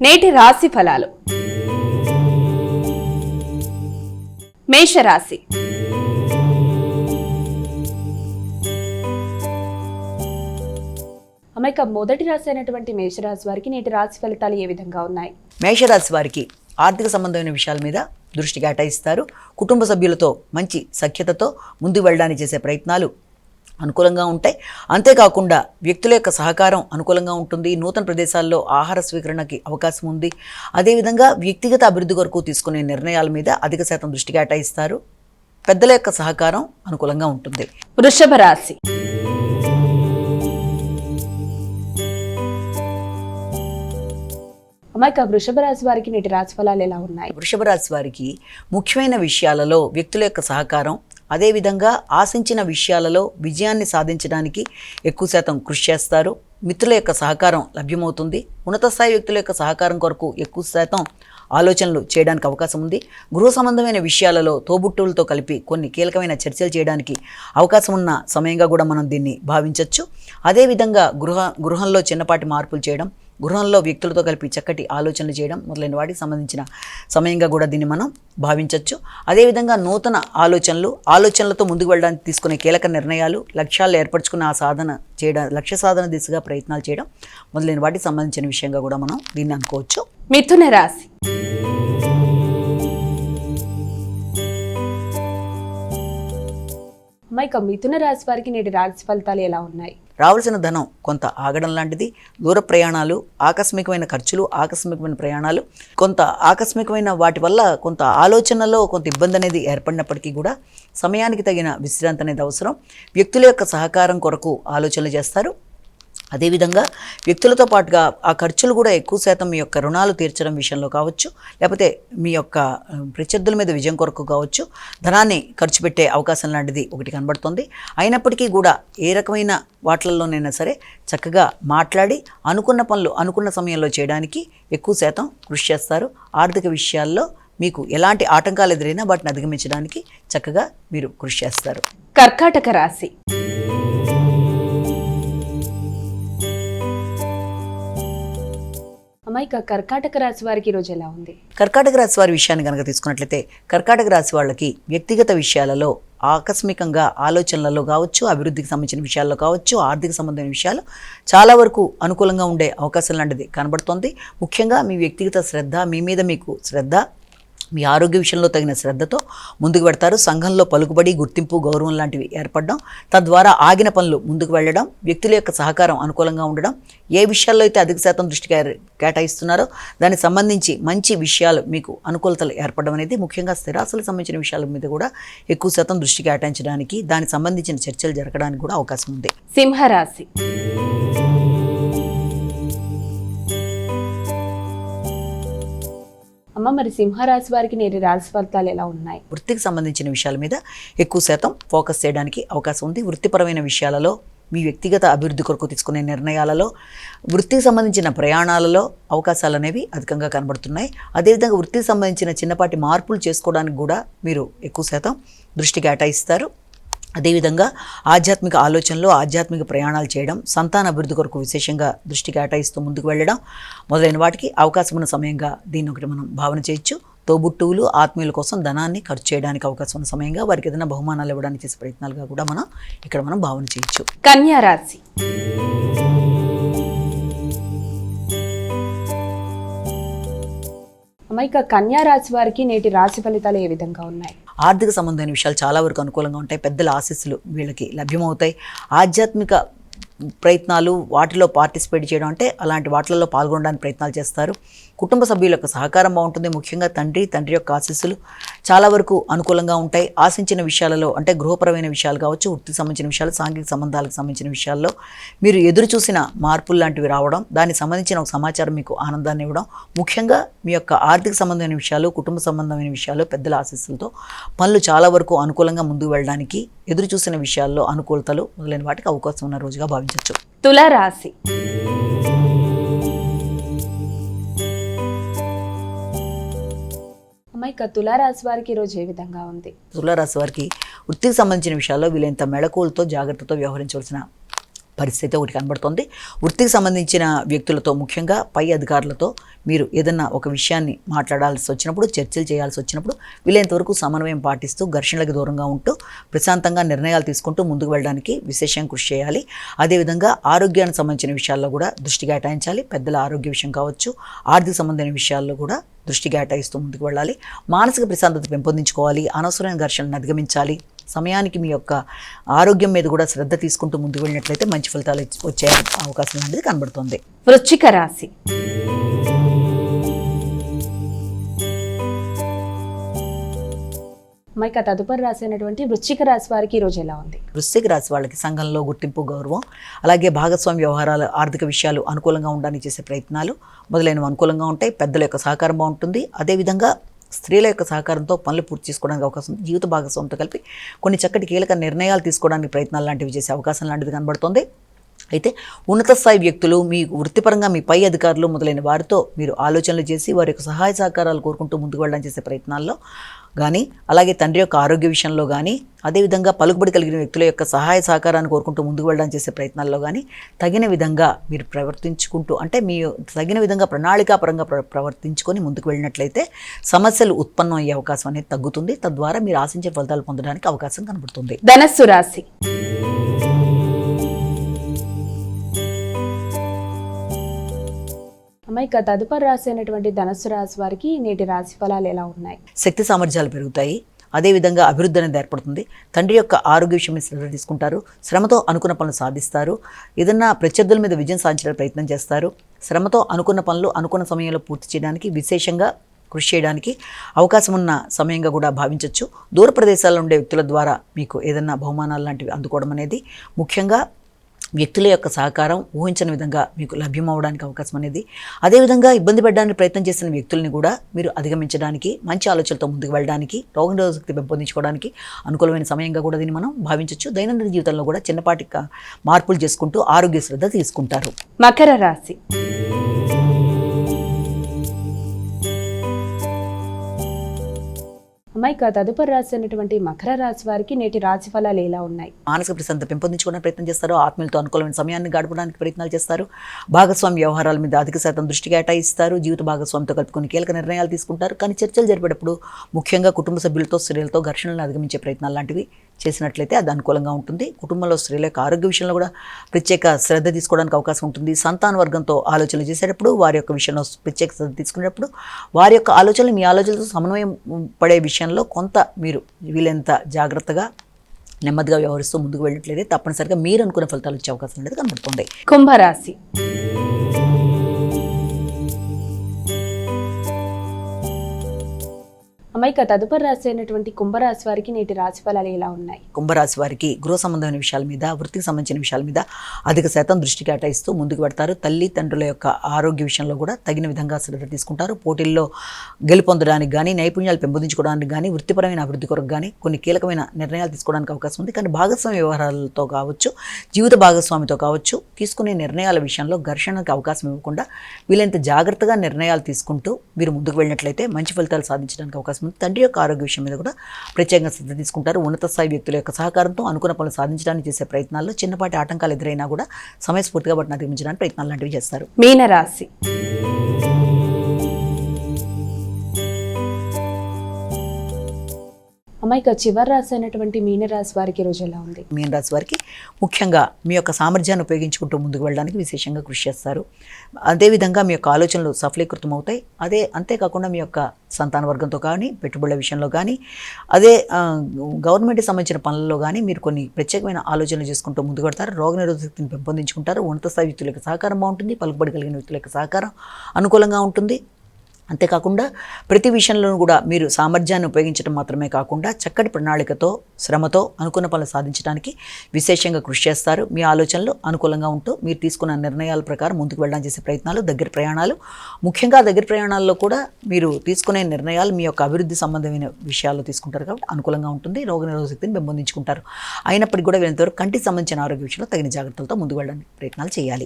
నేటి రాశి ఫలాలు. మేషరాశి. అమ్మాయిక మొదటి రాశి అయినటువంటి మేషరాశి వారికి నేటి రాశి ఫలితాలు ఏ విధంగా ఉన్నాయి? మేషరాశి వారికి ఆర్థిక సంబంధమైన విషయాల మీద దృష్టి కేటాయిస్తారు. కుటుంబ సభ్యులతో మంచి సఖ్యతతో ముందుకు వెళ్ళడానికి చేసే ప్రయత్నాలు అనుకూలంగా ఉంటాయి. అంతేకాకుండా వ్యక్తుల యొక్క సహకారం అనుకూలంగా ఉంటుంది. నూతన ప్రదేశాల్లో ఆహార స్వీకరణకి అవకాశం ఉంది. అదేవిధంగా వ్యక్తిగత అభివృద్ధి కొరకు తీసుకునే నిర్ణయాల మీద అధిక శాతం దృష్టి కేటాయిస్తారు. పెద్దల యొక్క సహకారం అనుకూలంగా ఉంటుంది. వృషభ రాశి. అమ్మాయిక వృషభ రాశి వారికి నేటి రాశి ఫలాలు ఎలా ఉన్నాయి? వృషభ రాశి వారికి ముఖ్యమైన విషయాలలో వ్యక్తుల యొక్క సహకారం, అదేవిధంగా ఆశించిన విషయాలలో విజయాన్ని సాధించడానికి ఎక్కువ శాతం కృషి చేస్తారు. మిత్రుల యొక్క సహకారం లభ్యమవుతుంది. ఉన్నత స్థాయి వ్యక్తుల యొక్క సహకారం కొరకు ఎక్కువ శాతం ఆలోచనలు చేయడానికి అవకాశం ఉంది. గృహ సంబంధమైన విషయాలలో తోబుట్టువులతో కలిపి కొన్ని కీలకమైన చర్చలు చేయడానికి అవకాశం ఉన్న సమయంగా కూడా మనం దీన్ని భావించవచ్చు. అదేవిధంగా గృహంలో చిన్నపాటి మార్పులు చేయడం, గృహంలో వ్యక్తులతో కలిపి చక్కటి ఆలోచనలు చేయడం మొదలైన వాటికి సంబంధించిన సమయంగా కూడా దీన్ని మనం భావించవచ్చు. అదేవిధంగా నూతన ఆలోచనలతో ముందుకు వెళ్ళడానికి తీసుకునే కీలక నిర్ణయాలు, లక్ష్యాలు ఏర్పరచుకున్న లక్ష్య సాధన దిశగా ప్రయత్నాలు చేయడం మొదలైన వాటికి సంబంధించిన విషయంగా కూడా మనం దీన్ని అనుకోవచ్చు. మిథున రాశి. అమ్మాయిక మిథున రాశి వారికి నేటి రాశి ఫలితాలు ఎలా ఉన్నాయి? రావాల్సిన ధనం కొంత ఆగడం లాంటిది, దూర ప్రయాణాలు, ఆకస్మికమైన ఖర్చులు, ఆకస్మికమైన ప్రయాణాలు, కొంత ఆకస్మికమైన వాటి వల్ల కొంత ఆలోచనలో కొంత ఇబ్బంది అనేది ఏర్పడినప్పటికీ కూడా సమయానికి తగిన విశ్రాంతి అనేది అవసరం. వ్యక్తుల యొక్క సహకారం కొరకు ఆలోచనలు చేస్తారు. అదేవిధంగా వ్యక్తులతో పాటుగా ఆ ఖర్చులు కూడా ఎక్కువ శాతం మీ యొక్క రుణాలు తీర్చడం విషయంలో కావచ్చు, లేకపోతే మీ యొక్క ప్రత్యర్థుల మీద విజయం కొరకు కావచ్చు, ధనాన్ని ఖర్చు పెట్టే అవకాశం లాంటిది ఒకటి కనబడుతుంది. అయినప్పటికీ కూడా ఏ రకమైన వాటిల్లోనైనా సరే చక్కగా మాట్లాడి అనుకున్న పనులు అనుకున్న సమయంలో చేయడానికి ఎక్కువ శాతం కృషి చేస్తారు. ఆర్థిక విషయాల్లో మీకు ఎలాంటి ఆటంకాలు ఎదురైనా వాటిని అధిగమించడానికి చక్కగా మీరు కృషి చేస్తారు. కర్కాటక రాశి. అమ్మాయిక కర్కాటక రాశి వారికి ఈరోజు ఎలా ఉంది? కర్కాటక రాశి వారి విషయాన్ని కనుక తీసుకున్నట్లయితే కర్కాటక రాశి వాళ్ళకి వ్యక్తిగత విషయాలలో ఆకస్మికంగా ఆలోచనలలో కావచ్చు, అభివృద్ధికి సంబంధించిన విషయాల్లో కావచ్చు, ఆర్థిక సంబంధమైన విషయాలు చాలా వరకు అనుకూలంగా ఉండే అవకాశం లాంటిది కనబడుతోంది. ముఖ్యంగా మీ వ్యక్తిగత శ్రద్ధ, మీ మీద మీకు శ్రద్ధ, మీ ఆరోగ్య విషయంలో తగిన శ్రద్ధతో ముందుకు పెడతారు. సంఘంలో పలుకుబడి, గుర్తింపు, గౌరవం లాంటివి ఏర్పడడం, తద్వారా ఆగిన పనులు ముందుకు వెళ్ళడం, వ్యక్తుల యొక్క సహకారం అనుకూలంగా ఉండడం, ఏ విషయాల్లో అయితే అధిక శాతం దృష్టి కేటాయిస్తున్నారో దానికి సంబంధించి మంచి విషయాలు మీకు అనుకూలతలు ఏర్పడడం అనేది, ముఖ్యంగా స్థిరాస్తులకు సంబంధించిన విషయాల మీద కూడా ఎక్కువ శాతం దృష్టి కేటాయించడానికి, దానికి సంబంధించిన చర్చలు జరగడానికి కూడా అవకాశం ఉంది. సింహరాశి. అమ్మ మరి సింహరాశి వారికి నేటి రాశి ఫలితాలు ఎలా ఉన్నాయి? వృత్తికి సంబంధించిన విషయాల మీద ఎక్కువ శాతం ఫోకస్ చేయడానికి అవకాశం ఉంది. వృత్తిపరమైన విషయాలలో, మీ వ్యక్తిగత అభివృద్ధి కొరకు తీసుకునే నిర్ణయాలలో, వృత్తికి సంబంధించిన ప్రయాణాలలో అవకాశాలు అనేవి అధికంగా కనబడుతున్నాయి. అదేవిధంగా వృత్తికి సంబంధించిన చిన్నపాటి మార్పులు చేసుకోవడానికి కూడా మీరు ఎక్కువ శాతం దృష్టి కేటాయిస్తారు. అదేవిధంగా ఆధ్యాత్మిక ఆలోచనలు, ఆధ్యాత్మిక ప్రయాణాలు చేయడం, సంతాన అభివృద్ధి కొరకు విశేషంగా దృష్టి కేటాయిస్తూ ముందుకు వెళ్ళడం మొదలైన వాటికి అవకాశం ఉన్న సమయంగా దీన్ని ఒకటి మనం భావన చేయొచ్చు. తోబుట్టువులు, ఆత్మీయుల కోసం ధనాన్ని ఖర్చు చేయడానికి అవకాశం ఉన్న సమయంగా, వారికి ఏదైనా బహుమానాలు ఇవ్వడానికి చేసే ప్రయత్నాలుగా కూడా మనం భావన చేయొచ్చు. కన్యా రాశి. అమ్మాయిక కన్యా రాశి వారికి నేటి రాశి ఫలితాలు ఏ విధంగా ఉన్నాయి? ఆర్థిక సంబంధమైన విషయాలు చాలా వరకు అనుకూలంగా ఉంటాయి. పెద్దల ఆశీస్సులు వీళ్ళకి లభ్యమవుతాయి. ఆధ్యాత్మిక ప్రయత్నాలు, వాటిలో పార్టిసిపేట్ చేయడం అంటే అలాంటి వాటిల్లో పాల్గొనడానికి ప్రయత్నాలు చేస్తారు. కుటుంబ సభ్యుల యొక్క సహకారం బాగుంటుంది. ముఖ్యంగా తండ్రి యొక్క ఆశీస్సులు చాలా వరకు అనుకూలంగా ఉంటాయి. ఆశించిన విషయాలలో అంటే గృహపరమైన విషయాలు కావచ్చు, వృత్తికి సంబంధించిన విషయాలు, సాంఘిక సంబంధాలకు సంబంధించిన విషయాల్లో మీరు ఎదురు చూసిన మార్పులు లాంటివి రావడం, దానికి సంబంధించిన ఒక సమాచారం మీకు ఆనందాన్ని ఇవ్వడం, ముఖ్యంగా మీ యొక్క ఆర్థిక సంబంధమైన విషయాలు, కుటుంబ సంబంధమైన విషయాలు, పెద్దల ఆశీస్సులతో పనులు చాలా వరకు అనుకూలంగా ముందుకు వెళ్ళడానికి, ఎదురు చూసిన విషయాల్లో అనుకూలతలు మొదలైన వాటికి అవకాశం ఉన్న రోజుగా భావించవచ్చు. తులారాశి. అమ్మాయిక తులారాశి వారికి ఈరోజు ఏ విధంగా ఉంది? తులారాశి వారికి వృత్తికి సంబంధించిన విషయాల్లో వీలైనంత మెళకువలతో జాగ్రత్తతో వ్యవహరించవలసిన పరిస్థితి ఒకటి కనబడుతోంది. వృత్తికి సంబంధించిన వ్యక్తులతో, ముఖ్యంగా పై అధికారులతో మీరు ఏదన్నా ఒక విషయాన్ని మాట్లాడాల్సి వచ్చినప్పుడు, చర్చలు చేయాల్సి వచ్చినప్పుడు వీలైనంతవరకు సమన్వయం పాటిస్తూ ఘర్షణలకు దూరంగా ఉంటూ ప్రశాంతంగా నిర్ణయాలు తీసుకుంటూ ముందుకు వెళ్ళడానికి విశేషంగా కృషి చేయాలి. అదేవిధంగా ఆరోగ్యానికి సంబంధించిన విషయాల్లో కూడా దృష్టి కేటాయించాలి. పెద్దల ఆరోగ్య విషయం కావచ్చు, ఆర్థిక సంబంధమైన విషయాల్లో కూడా దృష్టి కేటాయిస్తూ ముందుకు వెళ్ళాలి. మానసిక ప్రశాంతత పెంపొందించుకోవాలి. అనవసరమైన ఘర్షణను అధిగమించాలి. సమయానికి మీ యొక్క ఆరోగ్యం మీద కూడా శ్రద్ధ తీసుకుంటూ ముందుకు వెళ్ళినట్లయితే మంచి ఫలితాలు వచ్చే అవకాశం అనేది కనబడుతుంది. వృశ్చిక రాశి. మైక తదుపరి రాశి అయినటువంటి వృశ్చిక రాశి వారికి ఈరోజు ఎలా ఉంది? వృశ్చిక రాశి వాళ్ళకి సంఘంలో గుర్తింపు, గౌరవం, అలాగే భాగస్వామ్య వ్యవహారాలు, ఆర్థిక విషయాలు అనుకూలంగా ఉండడానికి చేసే ప్రయత్నాలు మొదలైనవి అనుకూలంగా ఉంటాయి. పెద్దల యొక్క సహకారం బాగుంటుంది. అదేవిధంగా స్త్రీల యొక్క సహకారంతో పనులు పూర్తి చేసుకోవడానికి అవకాశం ఉంది. జీవిత భాగస్వామితో కలిపి కొన్ని చక్కటి కీలక నిర్ణయాలు తీసుకోవడానికి ప్రయత్నాలు లాంటివి చేసే అవకాశం లాంటిది కనబడుతుంది. అయితే ఉన్నత స్థాయి వ్యక్తులు, మీ వృత్తిపరంగా మీ పై అధికారులు మొదలైన వారితో మీరు ఆలోచనలు చేసి వారి యొక్క సహాయ సహకారాలు కోరుకుంటూ ముందుకు వెళ్ళడానికి చేసే ప్రయత్నాల్లో కానీ, అలాగే తండ్రి యొక్క ఆరోగ్య విషయంలో కానీ, అదేవిధంగా పలుకుబడి కలిగిన వ్యక్తుల యొక్క సహాయ సహకారాన్ని కోరుకుంటూ ముందుకు వెళ్ళడానికి చేసే ప్రయత్నాల్లో కానీ తగిన విధంగా మీరు ప్రవర్తించుకుంటూ, అంటే మీ తగిన విధంగా ప్రణాళికాపరంగా ప్రవర్తించుకొని ముందుకు వెళ్ళినట్లయితే సమస్యలు ఉత్పన్నం అయ్యే అవకాశం అనేది తగ్గుతుంది. తద్వారా మీరు ఆశించే ఫలితాలు పొందడానికి అవకాశం కనబడుతుంది. ధనస్సు రాశి. అమ్మాయిక తదుపరి రాశి అయినటువంటి ధనస్సు రాశి వారికి నేటి రాశి ఫలాలు ఎలా ఉన్నాయి? శక్తి సామర్థ్యాలు పెరుగుతాయి. అదేవిధంగా అభివృద్ధి అనేది ఏర్పడుతుంది. తండ్రి యొక్క ఆరోగ్య విషయం మీద శ్రద్ధ తీసుకుంటారు. శ్రమతో అనుకున్న పనులు సాధిస్తారు. ఏదన్నా ప్రత్యర్థుల మీద విజయం సాధించడానికి ప్రయత్నం చేస్తారు. శ్రమతో అనుకున్న పనులు అనుకున్న సమయంలో పూర్తి చేయడానికి, విశేషంగా కృషి చేయడానికి అవకాశం ఉన్న సమయంగా కూడా భావించవచ్చు. దూర ప్రదేశాల్లో ఉండే వ్యక్తుల ద్వారా మీకు ఏదన్నా బహుమానాలు లాంటివి అందుకోవడం అనేది, ముఖ్యంగా వ్యక్తుల యొక్క సహకారం ఊహించని విధంగా మీకు లభ్యమవడానికి అవకాశం అనేది, అదేవిధంగా ఇబ్బంది పెట్టడానికి ప్రయత్నం చేసిన వ్యక్తుల్ని కూడా మీరు అధిగమించడానికి, మంచి ఆలోచనలతో ముందుకు వెళ్ళడానికి, రోగనిరోధక శక్తి పెంపొందించుకోవడానికి అనుకూలమైన సమయంగా కూడా దీన్ని మనం భావించవచ్చు. దైనందిన జీవితంలో కూడా చిన్నపాటి మార్పులు చేసుకుంటూ ఆరోగ్య శ్రద్ధ తీసుకుంటారు. మకర రాశి. అమ్మాయిక తదుపరి రాశి అయినటువంటి మకర రాశి వారికి నేటి రాశి ఫలాలు ఎలా ఉన్నాయి? మానసిక ప్రశాంతత పెంపొందించుకోవడానికి ప్రయత్నం చేస్తారు. ఆత్మీయులతో అనుకూలమైన సమయాన్ని గడపడానికి ప్రయత్నాలు చేస్తారు. భాగస్వామ్య వ్యవహారాల మీద అధిక శాతం దృష్టి కేటాయిస్తారు. జీవిత భాగస్వామితో కలుపుకొని కీలక నిర్ణయాలు తీసుకుంటారు. కానీ చర్చలు జరిపేటప్పుడు ముఖ్యంగా కుటుంబ సభ్యులతో, స్త్రీలతో ఘర్షణలను అధిగమించే ప్రయత్నాలు లాంటివి చేసినట్లయితే అది అనుకూలంగా ఉంటుంది. కుటుంబంలో స్త్రీల యొక్క ఆరోగ్య విషయంలో కూడా ప్రత్యేక శ్రద్ధ తీసుకోవడానికి అవకాశం ఉంటుంది. సంతాన వర్గంతో ఆలోచనలు చేసేటప్పుడు, వారి యొక్క విషయంలో ప్రత్యేక శ్రద్ధ తీసుకునేటప్పుడు వారి యొక్క ఆలోచనలు మీ ఆలోచనలతో సమన్వయం పడే విషయంలో కొంత మీరు వీలైనంత జాగ్రత్తగా నెమ్మదిగా వ్యవహరిస్తూ ముందుకు వెళ్ళినట్లయితే తప్పనిసరిగా మీరు అనుకున్న ఫలితాలు వచ్చే అవకాశం అనేది కనబడుతుంది. కుంభరాశి. అమ్మాయిక తదుపరి రాశి అయినటువంటి కుంభరాశి వారికి నేటి రాశి ఫలాలు ఎలా ఉన్నాయి? కుంభరాశి వారికి గృహ సంబంధమైన విషయాల మీద, వృత్తికి సంబంధించిన విషయాల మీద అధిక శాతం దృష్టి కేటాయిస్తూ ముందుకు పెడతారు. తల్లి తండ్రుల యొక్క ఆరోగ్య విషయంలో కూడా తగిన విధంగా శ్రద్ధ తీసుకుంటారు. పోటీల్లో గెలుపొందడానికి కానీ, నైపుణ్యాలు పెంపొందించుకోవడానికి కానీ, వృత్తిపరమైన అభివృద్ధి కొరకు కానీ కొన్ని కీలకమైన నిర్ణయాలు తీసుకోవడానికి అవకాశం ఉంది. కానీ భాగస్వామ్య వ్యవహారాలతో కావచ్చు, జీవిత భాగస్వామితో కావచ్చు, తీసుకునే నిర్ణయాల విషయంలో ఘర్షణకు అవకాశం ఇవ్వకుండా వీలైనంత జాగ్రత్తగా నిర్ణయాలు తీసుకుంటూ మీరు ముందుకు వెళ్ళినట్లయితే మంచి ఫలితాలు సాధించడానికి అవకాశం. తండ్రి యొక్క ఆరోగ్య విషయం మీద కూడా ప్రత్యేకంగా శ్రద్ధ తీసుకుంటారు. ఉన్నత స్థాయి వ్యక్తుల యొక్క సహకారంతో అనుకున్న పనులు సాధించడానికి చేసే ప్రయత్నాల్లో చిన్నపాటి ఆటంకాలు ఎదురైనా కూడా సమయస్ఫూర్తిగా వాటిని అధిగమించడానికి ప్రయత్నాలు లాంటివి చేస్తారు. మీనరాశి. అమ్మాయిక చివరి రాశి అయినటువంటి మీనరాశి వారికి రోజు ఎలా ఉంది? మీనరాశి వారికి ముఖ్యంగా మీ యొక్క సామర్థ్యాన్ని ఉపయోగించుకుంటూ ముందుకు వెళ్ళడానికి విశేషంగా కృషి చేస్తారు. అదేవిధంగా మీ యొక్క ఆలోచనలు సఫలీకృతం అవుతాయి. అంతేకాకుండా మీ యొక్క సంతాన వర్గంతో కానీ, పెట్టుబడుల విషయంలో కానీ, గవర్నమెంట్కి సంబంధించిన పనుల్లో కానీ మీరు కొన్ని ప్రత్యేకమైన ఆలోచనలు చేసుకుంటూ ముందుకు పెడతారు. రోగనిరోధక శక్తిని పెంపొందించుకుంటారు. ఉన్నత స్థాయి వ్యక్తుల యొక్క సహకారం బాగుంటుంది. పలుకుబడి కలిగిన వ్యక్తుల యొక్క సహకారం అనుకూలంగా ఉంటుంది. అంతేకాకుండా ప్రతి విషయంలోనూ కూడా మీరు సామర్థ్యాన్ని ఉపయోగించడం మాత్రమే కాకుండా చక్కటి ప్రణాళికతో, శ్రమతో అనుకున్న పనులు సాధించడానికి విశేషంగా కృషి చేస్తారు. మీ ఆలోచనలు అనుకూలంగా ఉంటూ మీరు తీసుకున్న నిర్ణయాల ప్రకారం ముందుకు వెళ్ళడానికి చేసే ప్రయత్నాలు, దగ్గర ప్రయాణాలు, ముఖ్యంగా దగ్గర ప్రయాణాల్లో కూడా మీరు తీసుకునే నిర్ణయాలు మీ యొక్క అభివృద్ధి సంబంధమైన విషయాల్లో తీసుకుంటారు కాబట్టి అనుకూలంగా ఉంటుంది. రోగనిరోధక శక్తిని పెంపొందించుకుంటారు. అయినప్పటికీ కూడా వీళ్ళంతవరకు కంటికి సంబంధించిన ఆరోగ్య విషయంలో తగిన జాగ్రత్తలతో ముందుకు వెళ్ళడానికి ప్రయత్నాలు చేయాలి.